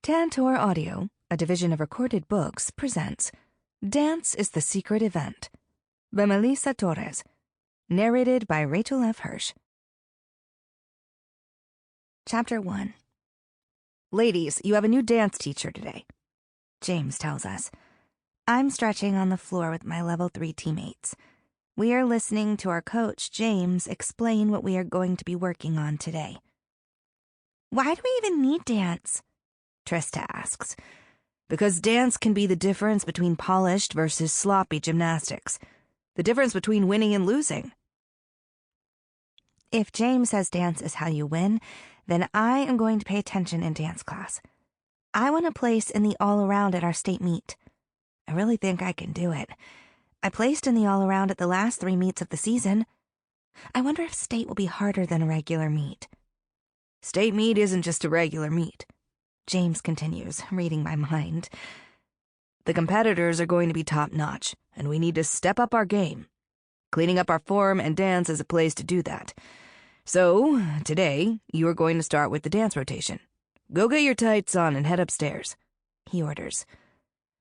Tantor Audio, a division of Recorded Books, presents Dance is the Secret Event by Melisa Torres, narrated by Rachel F. Hirsch. Chapter 1. Ladies, you have a new dance teacher today, James tells us. I'm stretching on the floor with my level 3 teammates. We are listening to our coach, James, explain what we are going to be working on today. Why do we even need dance? Trista asks. Because dance can be the difference between polished versus sloppy gymnastics. The difference between winning and losing. If James says dance is how you win, then I am going to pay attention in dance class. I want a place in the all-around at our state meet. I really think I can do it. I placed in the all-around at the last 3 meets of the season. I wonder if state will be harder than a regular meet. State meet isn't just a regular meet, James continues, reading my mind. The competitors are going to be top-notch, and we need to step up our game. Cleaning up our form and dance is a place to do that. So, today, you are going to start with the dance rotation. Go get your tights on and head upstairs, he orders.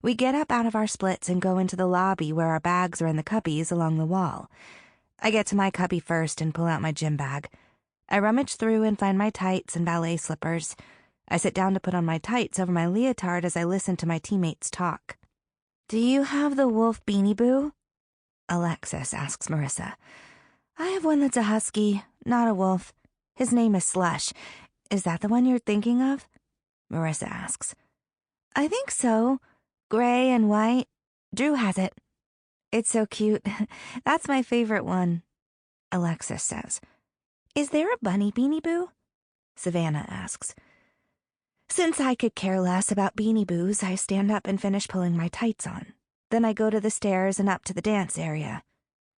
We get up out of our splits and go into the lobby where our bags are in the cubbies along the wall. I get to my cubby first and pull out my gym bag. I rummage through and find my tights and ballet slippers. I sit down to put on my tights over my leotard as I listen to my teammates talk. Do you have the wolf Beanie Boo? Alexis asks Marissa. I have one that's a husky, not a wolf. His name is Slush. Is that the one you're thinking of? Marissa asks. I think so. Gray and white. Drew has it. It's so cute. That's my favorite one. Alexis says. Is there a bunny Beanie Boo? Savannah asks. Since I could care less about Beanie Boos, I stand up and finish pulling my tights on. Then I go to the stairs and up to the dance area.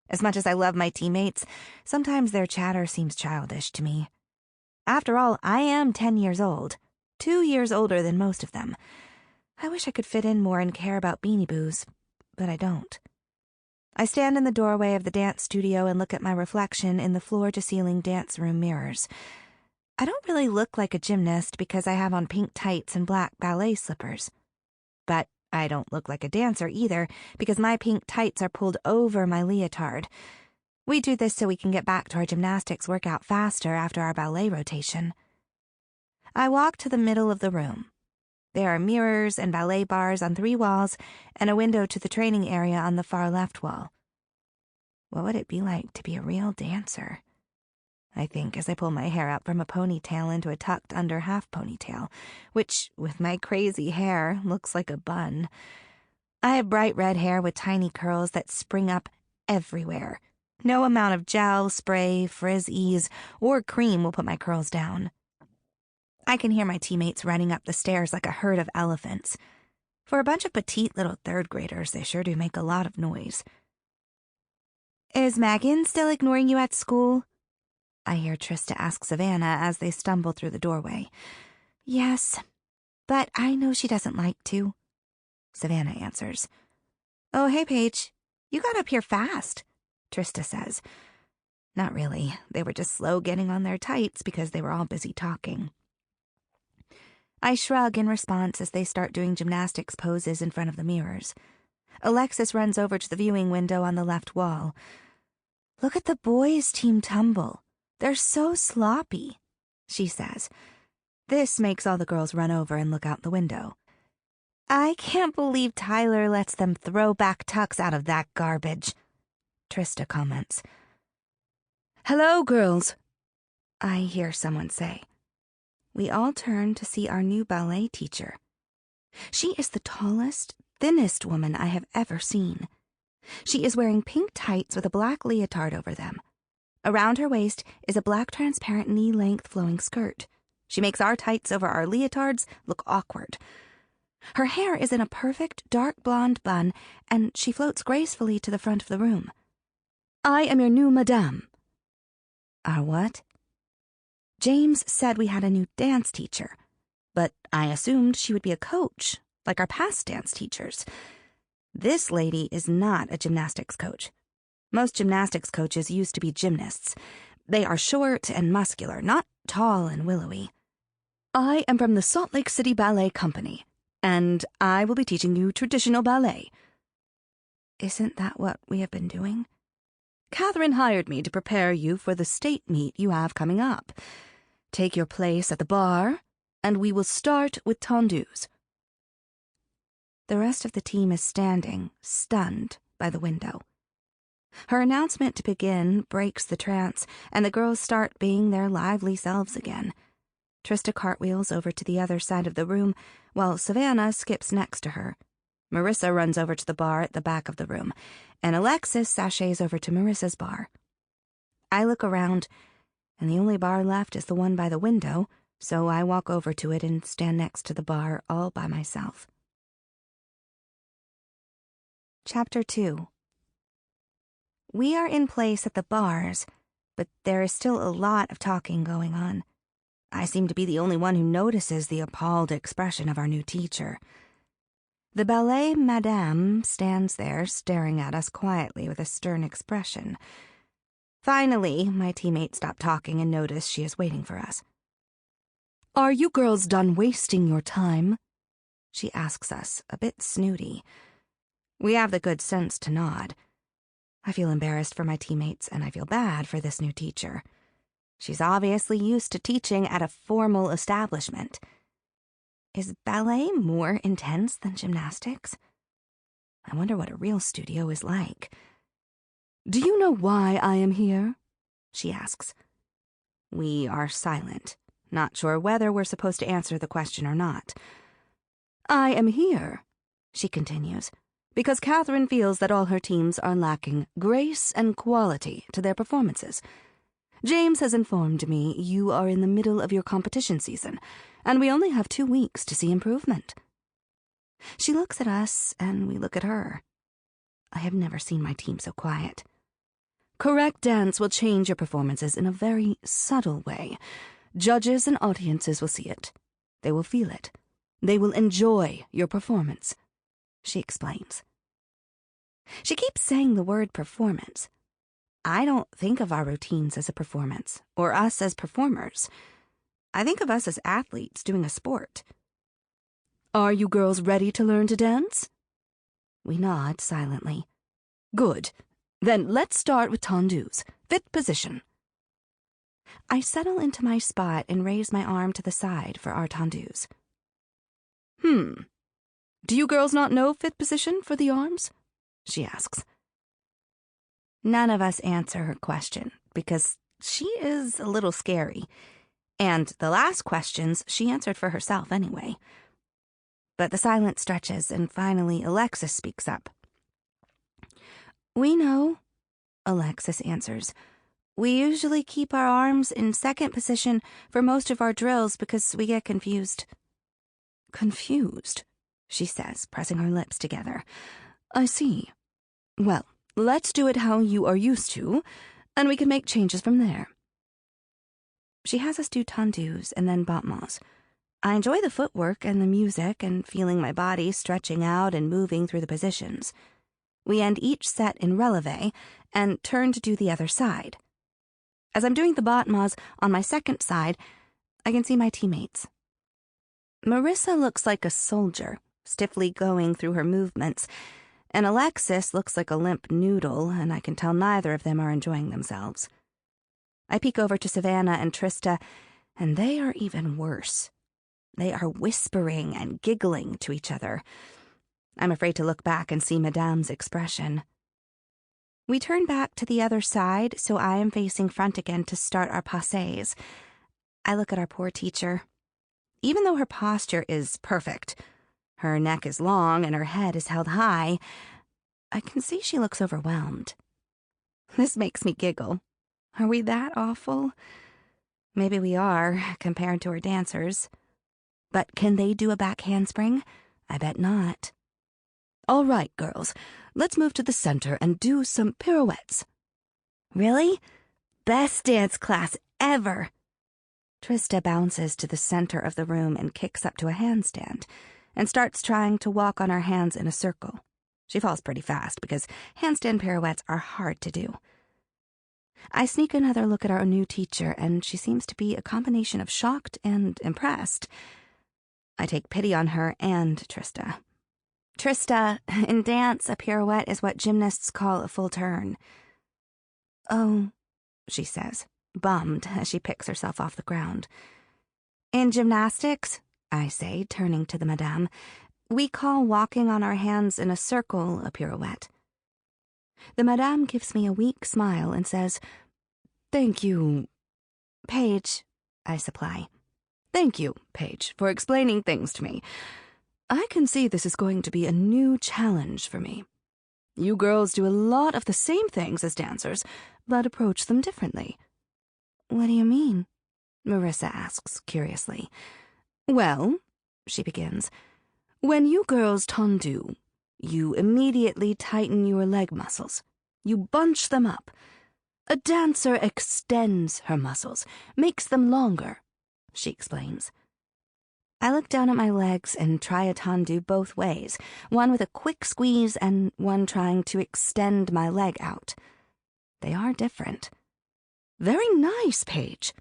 As much as I love my teammates, sometimes their chatter seems childish to me. After all, I am 10 years old, 2 years older than most of them. I wish I could fit in more and care about Beanie Boos, but I don't. I stand in the doorway of the dance studio and look at my reflection in the floor-to-ceiling dance room mirrors. I don't really look like a gymnast because I have on pink tights and black ballet slippers. But I don't look like a dancer either because my pink tights are pulled over my leotard. We do this so we can get back to our gymnastics workout faster after our ballet rotation. I walk to the middle of the room. There are mirrors and ballet bars on 3 walls and a window to the training area on the far left wall. What would it be like to be a real dancer? I think as I pull my hair up from a ponytail into a tucked-under half ponytail, which, with my crazy hair, looks like a bun. I have bright red hair with tiny curls that spring up everywhere. No amount of gel, spray, frizz-ease, or cream will put my curls down. I can hear my teammates running up the stairs like a herd of elephants. For a bunch of petite little 3rd graders, they sure do make a lot of noise. Is Megan still ignoring you at school? I hear Trista ask Savannah as they stumble through the doorway. Yes, but I know she doesn't like to. Savannah answers. Oh, hey, Paige. You got up here fast, Trista says. Not really. They were just slow getting on their tights because they were all busy talking. I shrug in response as they start doing gymnastics poses in front of the mirrors. Alexis runs over to the viewing window on the left wall. Look at the boys' team tumble. They're so sloppy, she says. This makes all the girls run over and look out the window. I can't believe Tyler lets them throw back tucks out of that garbage, Trista comments. Hello, girls, I hear someone say. We all turn to see our new ballet teacher. She is the tallest, thinnest woman I have ever seen. She is wearing pink tights with a black leotard over them. Around her waist is a black transparent knee-length flowing skirt. She makes our tights over our leotards look awkward. Her hair is in a perfect dark blonde bun, and she floats gracefully to the front of the room. I am your new madame. Our what? James said we had a new dance teacher, but I assumed she would be a coach, like our past dance teachers. This lady is not a gymnastics coach. Most gymnastics coaches used to be gymnasts. They are short and muscular, not tall and willowy. I am from the Salt Lake City Ballet Company, and I will be teaching you traditional ballet. Isn't that what we have been doing? Catherine hired me to prepare you for the state meet you have coming up. Take your place at the bar, and we will start with tendus. The rest of the team is standing, stunned, by the window. Her announcement to begin breaks the trance, and the girls start being their lively selves again. Trista cartwheels over to the other side of the room, while Savannah skips next to her. Marissa runs over to the bar at the back of the room, and Alexis sachets over to Marissa's bar. I look around, and the only bar left is the one by the window, so I walk over to it and stand next to the bar all by myself. Chapter 2. We are in place at the bars, but there is still a lot of talking going on. I seem to be the only one who notices the appalled expression of our new teacher. The ballet madame stands there staring at us quietly with a stern expression. Finally, my teammates stop talking and notice she is waiting for us. "Are you girls done wasting your time?" she asks us, a bit snooty. We have the good sense to nod. I feel embarrassed for my teammates, and I feel bad for this new teacher. She's obviously used to teaching at a formal establishment. Is ballet more intense than gymnastics? I wonder what a real studio is like. "Do you know why I am here?" she asks. We are silent, not sure whether we're supposed to answer the question or not. "I am here," she continues, "because Catherine feels that all her teams are lacking grace and quality to their performances. James has informed me you are in the middle of your competition season, and we only have 2 weeks to see improvement." She looks at us, and we look at her. I have never seen my team so quiet. "Correct dance will change your performances in a very subtle way. Judges and audiences will see it. They will feel it. They will enjoy your performance," she explains. She keeps saying the word performance. I don't think of our routines as a performance, or us as performers. I think of us as athletes doing a sport. "Are you girls ready to learn to dance?" We nod silently. "Good. Then let's start with tendus. Fit position." I settle into my spot and raise my arm to the side for our tendus. Do you girls not know fit position for the arms?" she asks. None of us answer her question, because she is a little scary. And the last questions she answered for herself anyway. But the silence stretches, and finally Alexis speaks up. "We know," Alexis answers. "We usually keep our arms in second position for most of our drills because we get confused." "Confused?" she says, pressing her lips together. "I see. Well, let's do it how you are used to, and we can make changes from there." She has us do tendus and then battements. I enjoy the footwork and the music and feeling my body stretching out and moving through the positions. We end each set in releve and turn to do the other side. As I'm doing the battements on my second side, I can see my teammates. Marissa looks like a soldier, stiffly going through her movements, and Alexis looks like a limp noodle, and I can tell neither of them are enjoying themselves. I peek over to Savannah and Trista, and they are even worse. They are whispering and giggling to each other. I'm afraid to look back and see Madame's expression. We turn back to the other side, so I am facing front again to start our passés. I look at our poor teacher. Even though her posture is perfect, her neck is long and her head is held high, I can see she looks overwhelmed. This makes me giggle. Are we that awful? Maybe we are, compared to our dancers. But can they do a back handspring? I bet not. "All right, girls, let's move to the center and do some pirouettes." Really? Best dance class ever. Trista bounces to the center of the room and kicks up to a handstand and starts trying to walk on her hands in a circle. She falls pretty fast because handstand pirouettes are hard to do. I sneak another look at our new teacher, and she seems to be a combination of shocked and impressed. I take pity on her and Trista. Trista, in dance, a pirouette is what gymnasts call a full turn. Oh, she says, bummed as she picks herself off the ground. In gymnastics, I say, turning to the madame, we call walking on our hands in a circle a pirouette. The madame gives me a weak smile and says, "Thank you, Paige," I supply. "Thank you, Paige, for explaining things to me. I can see this is going to be a new challenge for me. You girls do a lot of the same things as dancers, but approach them differently." "What do you mean?" Marissa asks curiously. "Well," she begins, "when you girls tendu, you immediately tighten your leg muscles. You bunch them up. A dancer extends her muscles, makes them longer," she explains. I look down at my legs and try a tendu both ways, one with a quick squeeze and one trying to extend my leg out. They are different. "Very nice, Paige,"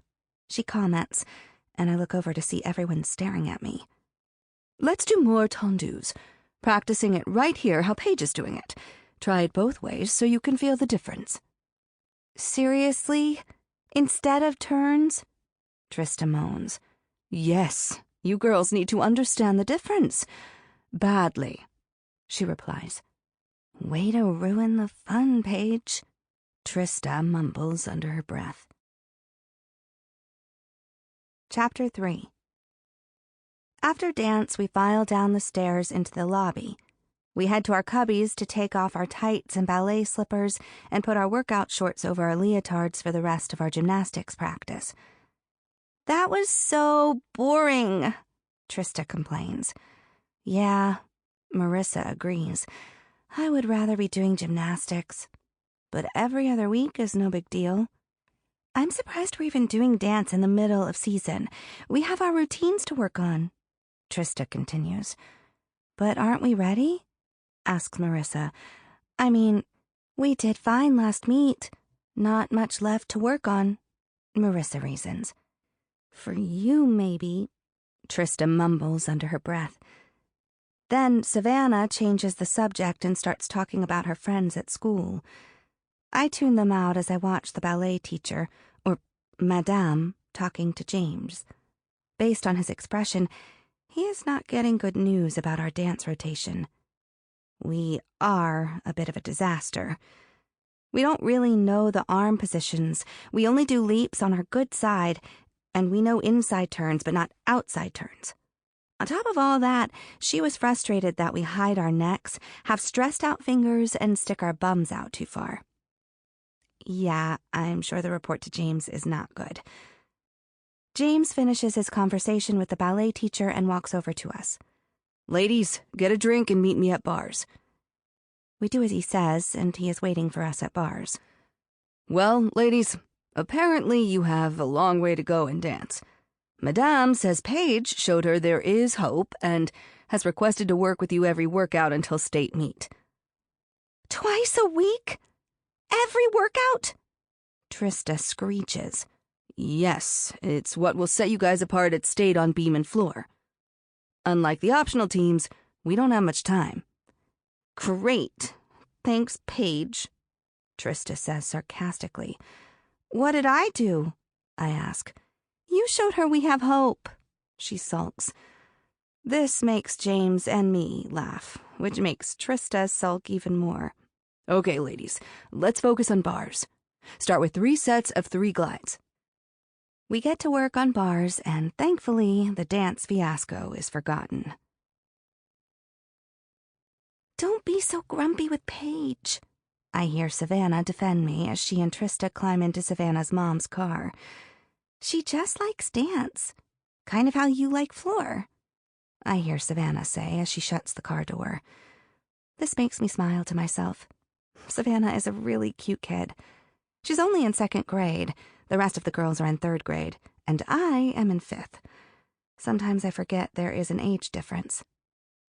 she comments, and I look over to see everyone staring at me. "Let's do more tendus, practicing it right here how Paige is doing it. Try it both ways so you can feel the difference." "Seriously? Instead of turns?" Trista moans. "Yes, you girls need to understand the difference. Badly," she replies. "Way to ruin the fun, Paige," Trista mumbles under her breath. Chapter 3. After dance, we file down the stairs into the lobby. We head to our cubbies to take off our tights and ballet slippers and put our workout shorts over our leotards for the rest of our gymnastics practice. "That was so boring," Trista complains. "Yeah," Marissa agrees. "I would rather be doing gymnastics. But every other week is no big deal. I'm surprised we're even doing dance in the middle of season. We have our routines to work on," Trista continues. "But aren't we ready?" asks Marissa. "I mean, we did fine last meet. Not much left to work on," Marissa reasons. "For you, maybe," Trista mumbles under her breath. Then Savannah changes the subject and starts talking about her friends at school. I tune them out as I watch the ballet teacher, or Madame, talking to James. Based on his expression, he is not getting good news about our dance rotation. We are a bit of a disaster. We don't really know the arm positions. We only do leaps on our good side, and we know inside turns but not outside turns. On top of all that, she was frustrated that we hide our necks, have stressed out fingers, and stick our bums out too far. Yeah, I'm sure the report to James is not good. James finishes his conversation with the ballet teacher and walks over to us. "Ladies, get a drink and meet me at bars." We do as he says, and he is waiting for us at bars. "Well, ladies, apparently you have a long way to go in dance. Madame says Paige showed her there is hope and has requested to work with you every workout until state meet." "Twice a week? Every workout?" Trista screeches. "Yes, it's what will set you guys apart at state on beam and floor. Unlike the optional teams, we don't have much time." "Great. Thanks, Paige," Trista says sarcastically. "What did I do?" I ask. "You showed her we have hope," she sulks. This makes James and me laugh, which makes Trista sulk even more. "Okay, ladies, let's focus on bars. Start with 3 sets of 3 glides." We get to work on bars, and thankfully, the dance fiasco is forgotten. "Don't be so grumpy with Paige," I hear Savannah defend me as she and Trista climb into Savannah's mom's car. "She just likes dance, kind of how you like floor," I hear Savannah say as she shuts the car door. This makes me smile to myself. Savannah is a really cute kid. She's only in 2nd grade. The rest of the girls are in 3rd grade, and I am in 5th. Sometimes I forget there is an age difference.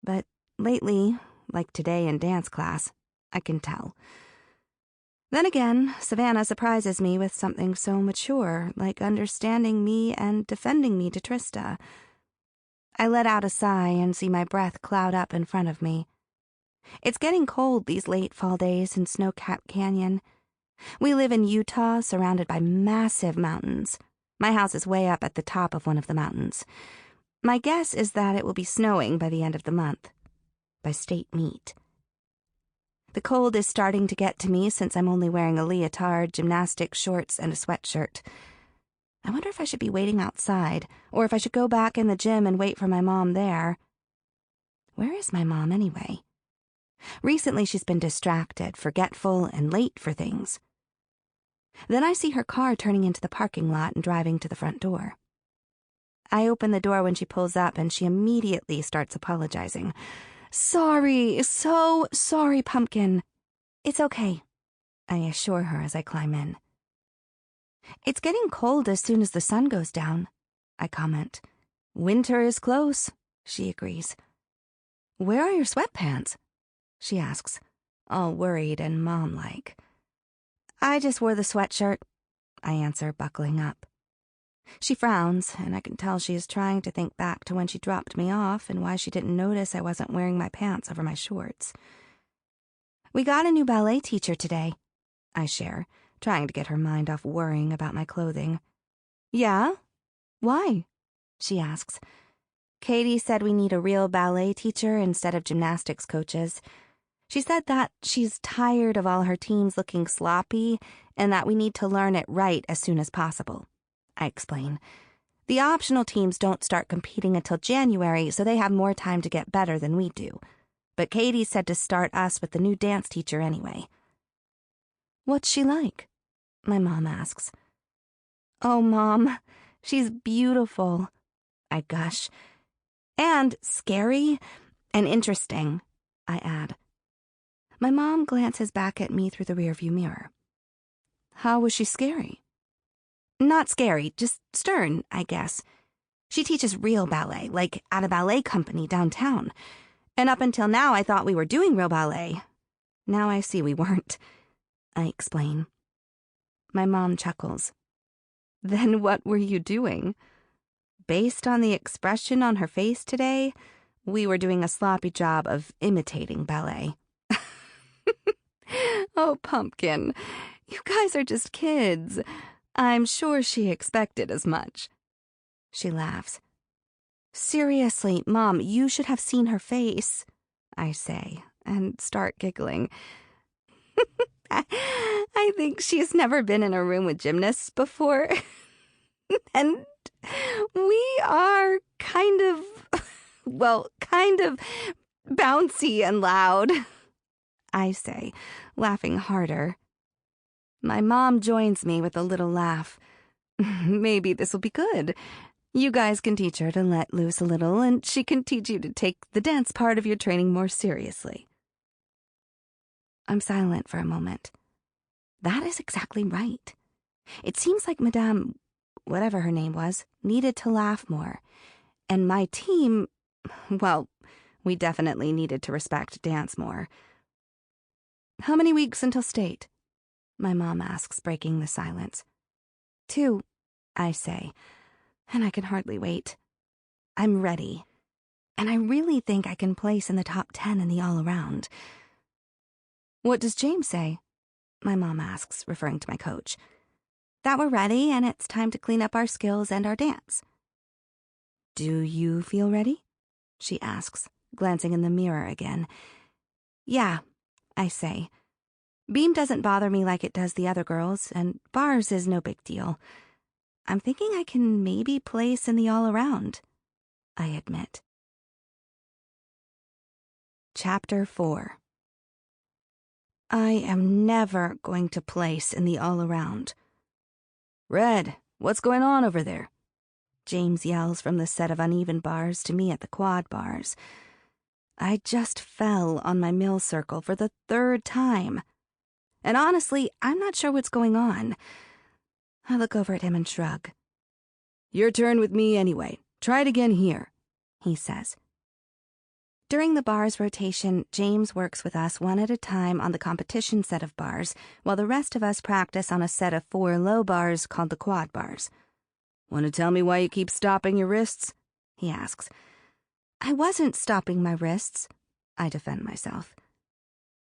But lately, like today in dance class, I can tell. Then again, Savannah surprises me with something so mature, like understanding me and defending me to Trista. I let out a sigh and see my breath cloud up in front of me. It's getting cold these late fall days in Snow-Capped Canyon. We live in Utah, surrounded by massive mountains. My house is way up at the top of one of the mountains. My guess is that it will be snowing by the end of the month. By state meet. The cold is starting to get to me since I'm only wearing a leotard, gymnastics shorts, and a sweatshirt. I wonder if I should be waiting outside, or if I should go back in the gym and wait for my mom there. Where is my mom anyway? Recently she's been distracted, forgetful, and late for things. Then I see her car turning into the parking lot and driving to the front door. I open the door when she pulls up, and she immediately starts apologizing. "Sorry, so sorry, Pumpkin." "It's okay," I assure her as I climb in. "It's getting cold as soon as the sun goes down," I comment. "Winter is close," she agrees. "Where are your sweatpants?" she asks, all worried and mom-like. "I just wore the sweatshirt," I answer, buckling up. She frowns, and I can tell she is trying to think back to when she dropped me off and why she didn't notice I wasn't wearing my pants over my shorts. "We got a new ballet teacher today," I share, trying to get her mind off worrying about my clothing. "Yeah? Why?" she asks. "Katie said we need a real ballet teacher instead of gymnastics coaches. She said that she's tired of all her teams looking sloppy and that we need to learn it right as soon as possible," I explain. "The optional teams don't start competing until January, so they have more time to get better than we do. But Katie said to start us with the new dance teacher anyway." "What's she like?" my mom asks. "Oh, Mom, she's beautiful," I gush. "And scary and interesting," I add. My mom glances back at me through the rearview mirror. "How was she scary?" "Not scary, just stern, I guess. She teaches real ballet, like at a ballet company downtown. And up until now, I thought we were doing real ballet. Now I see we weren't," I explain. My mom chuckles. "Then what were you doing?" "Based on the expression on her face today, we were doing a sloppy job of imitating ballet." "Oh, Pumpkin, you guys are just kids. I'm sure she expected as much." She laughs. "Seriously, Mom, you should have seen her face," I say, and start giggling. I think she's never been in a room with gymnasts before. And we are kind of bouncy and loud," I say, laughing harder. My mom joins me with a little laugh. "Maybe this will be good. You guys can teach her to let loose a little, and she can teach you to take the dance part of your training more seriously." I'm silent for a moment. That is exactly right. It seems like Madame, whatever her name was, needed to laugh more. And my team, well, we definitely needed to respect dance more. "How many weeks until state?" my mom asks, breaking the silence. "2, I say, and I can hardly wait. I'm ready, and I really think I can place in the top 10 in the all-around." "What does James say?" my mom asks, referring to my coach. "That we're ready, and it's time to clean up our skills and our dance." "Do you feel ready?" she asks, glancing in the mirror again. "Yeah," I say. "Beam doesn't bother me like it does the other girls, and bars is no big deal. I'm thinking I can maybe place in the all-around," I admit. Chapter 4. I am never going to place in the all-around. "Red, what's going on over there?" James yells from the set of uneven bars to me at the quad bars. I just fell on my mill circle for the 3rd time. And honestly, I'm not sure what's going on. I look over at him and shrug. "Your turn with me anyway. Try it again here," he says. During the bars rotation, James works with us one at a time on the competition set of bars, while the rest of us practice on a set of 4 low bars called the quad bars. "Want to tell me why you keep stopping your wrists?" he asks. "I wasn't stopping my wrists," I defend myself.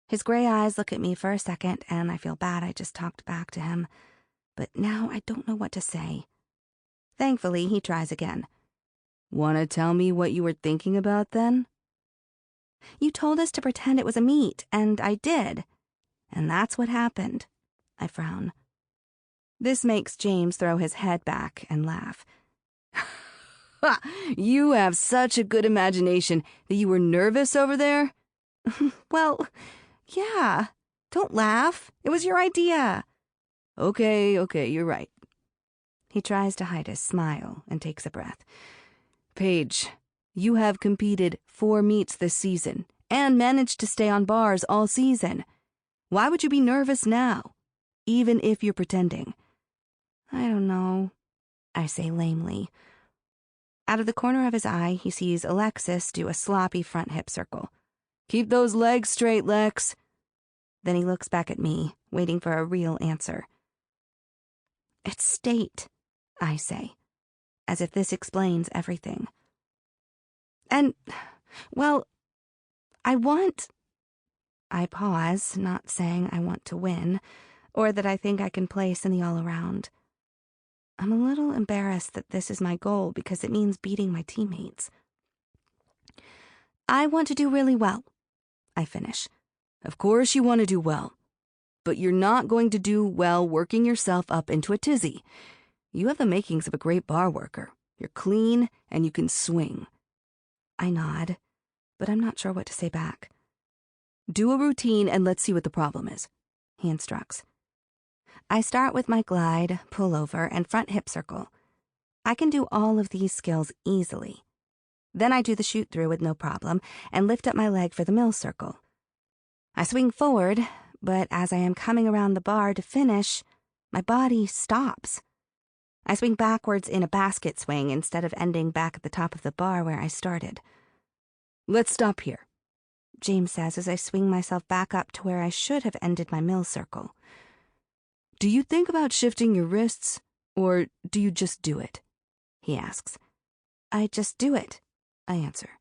His gray eyes look at me for a second, and I feel bad I just talked back to him. But now I don't know what to say. Thankfully, he tries again. "Want to tell me what you were thinking about then?" "You told us to pretend it was a meet, and I did. And that's what happened." I frown. This makes James throw his head back and laugh. "Ha! You have such a good imagination that you were nervous over there?" "Well, yeah. Don't laugh. It was your idea." Okay, you're right." He tries to hide his smile and takes a breath. "Paige, you have competed 4 meets this season and managed to stay on bars all season. Why would you be nervous now, even if you're pretending?" "I don't know," I say lamely. Out of the corner of his eye, he sees Alexis do a sloppy front hip circle. "Keep those legs straight, Lex." Then he looks back at me, waiting for a real answer. "It's state," I say, as if this explains everything. "And, well, I pause, not saying I want to win, or that I think I can place in the all-around. I'm a little embarrassed that this is my goal because it means beating my teammates. "I want to do really well," I finish. "Of course you want to do well, but you're not going to do well working yourself up into a tizzy. You have the makings of a great bar worker. You're clean and you can swing." I nod, but I'm not sure what to say back. "Do a routine and let's see what the problem is," he instructs. I start with my glide, pullover, and front hip circle. I can do all of these skills easily. Then I do the shoot through with no problem and lift up my leg for the mill circle. I swing forward, but as I am coming around the bar to finish, my body stops. I swing backwards in a basket swing instead of ending back at the top of the bar where I started. "Let's stop here," James says as I swing myself back up to where I should have ended my mill circle. "Do you think about shifting your wrists, or do you just do it?" he asks. "I just do it," I answer.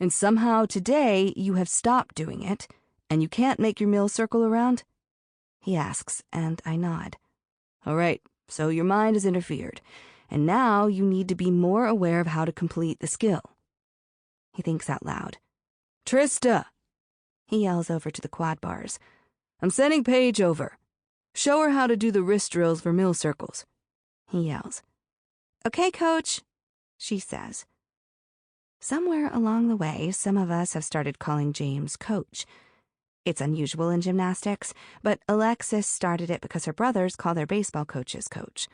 "And somehow today you have stopped doing it, and you can't make your mill circle around?" he asks, and I nod. "All right, so your mind has interfered, and now you need to be more aware of how to complete the skill." He thinks out loud. "Trista!" he yells over to the quad bars. "I'm sending Paige over. Show her how to do the wrist drills for mill circles," he yells. "Okay, coach," she says. Somewhere along the way, some of us have started calling James coach. It's unusual in gymnastics, but Alexis started it because her brothers call their baseball coaches coach.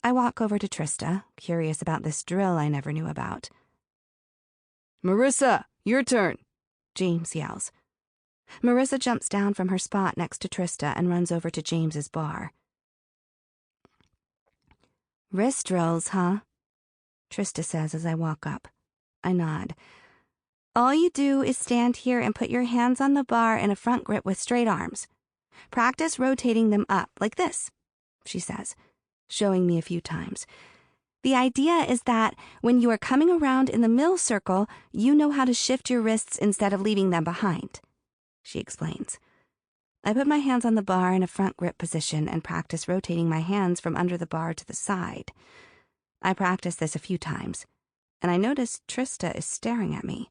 I walk over to Trista, curious about this drill I never knew about. "Marissa, your turn," James yells. Marissa jumps down from her spot next to Trista and runs over to James's bar. "Wrist drills, huh?" Trista says as I walk up. I nod. "All you do is stand here and put your hands on the bar in a front grip with straight arms. Practice rotating them up like this," she says, showing me a few times. "The idea is that when you are coming around in the mill circle, you know how to shift your wrists instead of leaving them behind," she explains. I put my hands on the bar in a front grip position and practice rotating my hands from under the bar to the side. I practice this a few times, and I notice Trista is staring at me.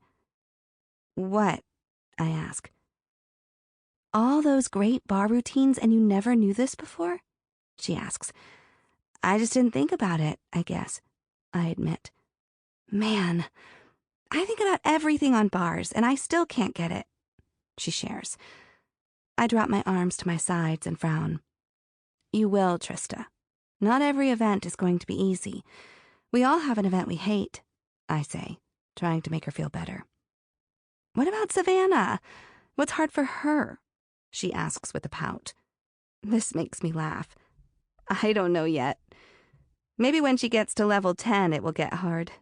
"What?" I ask. "All those great bar routines and you never knew this before?" she asks. "I just didn't think about it, I guess," I admit. "Man, I think about everything on bars and I still can't get it," she shares. I drop my arms to my sides and frown. "You will, Trista. Not every event is going to be easy. We all have an event we hate," I say, trying to make her feel better. "What about Savannah? What's hard for her?" she asks with a pout. This makes me laugh. "I don't know yet. Maybe when she gets to level 10 it will get hard."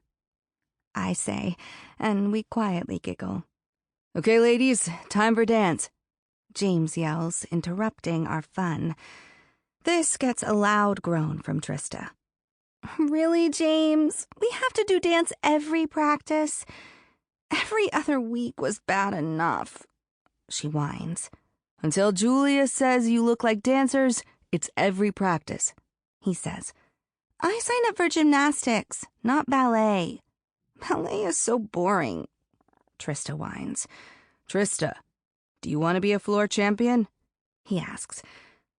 I say, and we quietly giggle. Okay, ladies, time for dance, James yells, interrupting our fun. This gets a loud groan from Trista. Really, James? We have to do dance every practice? Every other week was bad enough, she whines. Until Julia says you look like dancers, it's every practice, he says. I signed up for gymnastics, not ballet. Ballet is so boring, Trista whines. Trista, do you want to be a floor champion? He asks.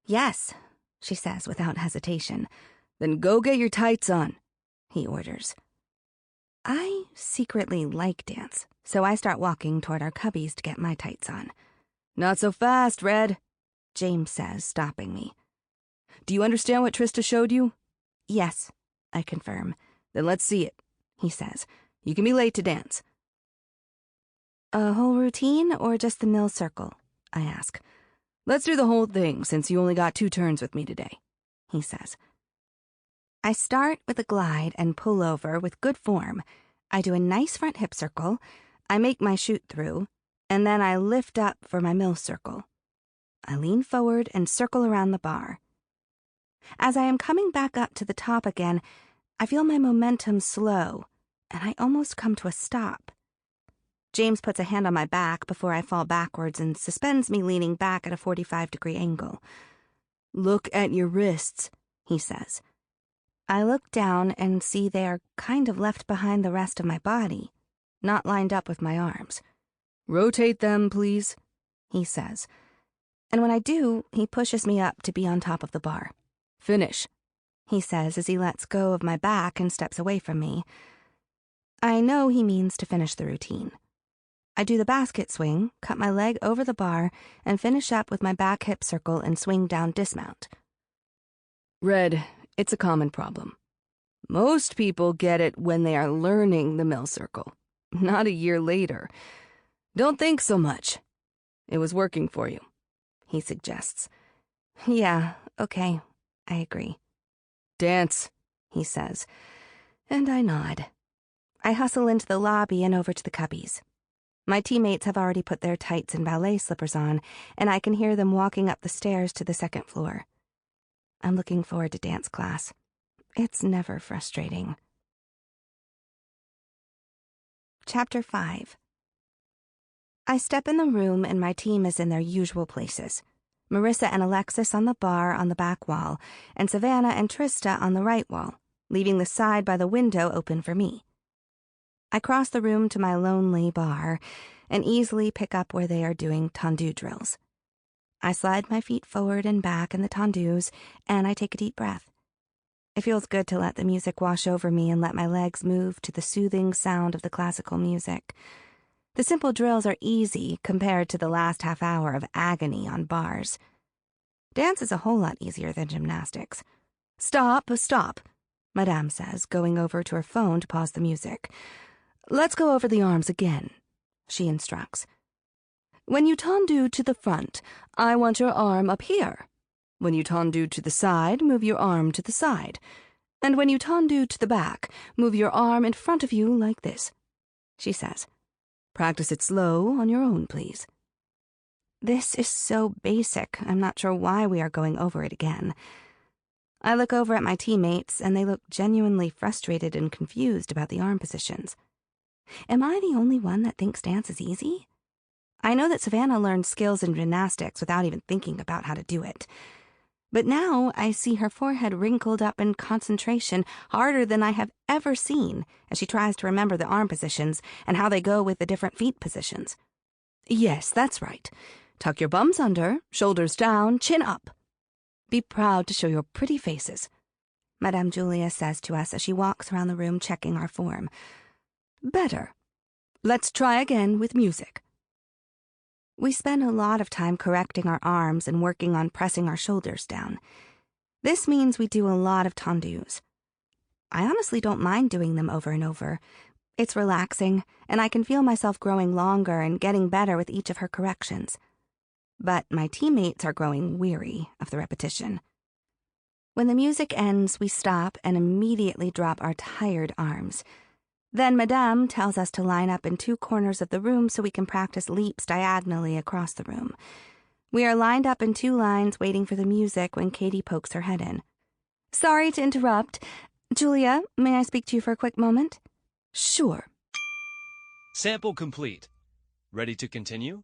Yes, she says without hesitation. Then go get your tights on, he orders. I secretly like dance, so I start walking toward our cubbies to get my tights on. Not so fast, Red, James says, stopping me. Do you understand what Trista showed you? Yes, I confirm. Then let's see it, he says. You can be late to dance. A whole routine or just the mill circle? I ask. Let's do the whole thing since you only got 2 turns with me today, he says. I start with a glide and pull over with good form. I do a nice front hip circle, I make my shoot through, and then I lift up for my mill circle. I lean forward and circle around the bar. As I am coming back up to the top again, I feel my momentum slow, and I almost come to a stop. James puts a hand on my back before I fall backwards and suspends me leaning back at a 45-degree angle. Look at your wrists, he says. I look down and see they are kind of left behind the rest of my body, not lined up with my arms. Rotate them, please, he says. And when I do, he pushes me up to be on top of the bar. Finish, he says as he lets go of my back and steps away from me. I know he means to finish the routine. I do the basket swing, cut my leg over the bar, and finish up with my back hip circle and swing down dismount. Red, it's a common problem. Most people get it when they are learning the mill circle, not a year later. Don't think so much. It was working for you, he suggests. Yeah, okay, I agree. Dance, he says, and I nod. I hustle into the lobby and over to the cubbies. My teammates have already put their tights and ballet slippers on, and I can hear them walking up the stairs to the second floor. I'm looking forward to dance class. It's never frustrating. Chapter 5. I step in the room and my team is in their usual places. Marissa and Alexis on the bar on the back wall, and Savannah and Trista on the right wall, leaving the side by the window open for me. I cross the room to my lonely bar and easily pick up where they are doing tendu drills. I slide my feet forward and back in the tendus, and I take a deep breath. It feels good to let the music wash over me and let my legs move to the soothing sound of the classical music. The simple drills are easy compared to the last half hour of agony on bars. Dance is a whole lot easier than gymnastics. Stop, Madame says, going over to her phone to pause the music. Let's go over the arms again, she instructs. When you tendu to the front, I want your arm up here. When you tendu to the side, move your arm to the side. And when you tendu to the back, move your arm in front of you like this, she says. Practice it slow on your own, please. This is so basic, I'm not sure why we are going over it again. I look over at my teammates, and they look genuinely frustrated and confused about the arm positions. Am I the only one that thinks dance is easy? I know that Savannah learned skills in gymnastics without even thinking about how to do it. But now I see her forehead wrinkled up in concentration harder than I have ever seen as she tries to remember the arm positions and how they go with the different feet positions. Yes, that's right. Tuck your bums under, shoulders down, chin up. Be proud to show your pretty faces, Madame Julia says to us as she walks around the room checking our form. Better. Let's try again with music. We spend a lot of time correcting our arms and working on pressing our shoulders down. This means we do a lot of tendus. I honestly don't mind doing them over and over. It's relaxing, and I can feel myself growing longer and getting better with each of her corrections. But my teammates are growing weary of the repetition. When the music ends, we stop and immediately drop our tired arms. Then Madame tells us to line up in 2 corners of the room so we can practice leaps diagonally across the room. We are lined up in 2 lines waiting for the music when Katie pokes her head in. Sorry to interrupt. Julia, may I speak to you for a quick moment? Sure. Sample complete. Ready to continue?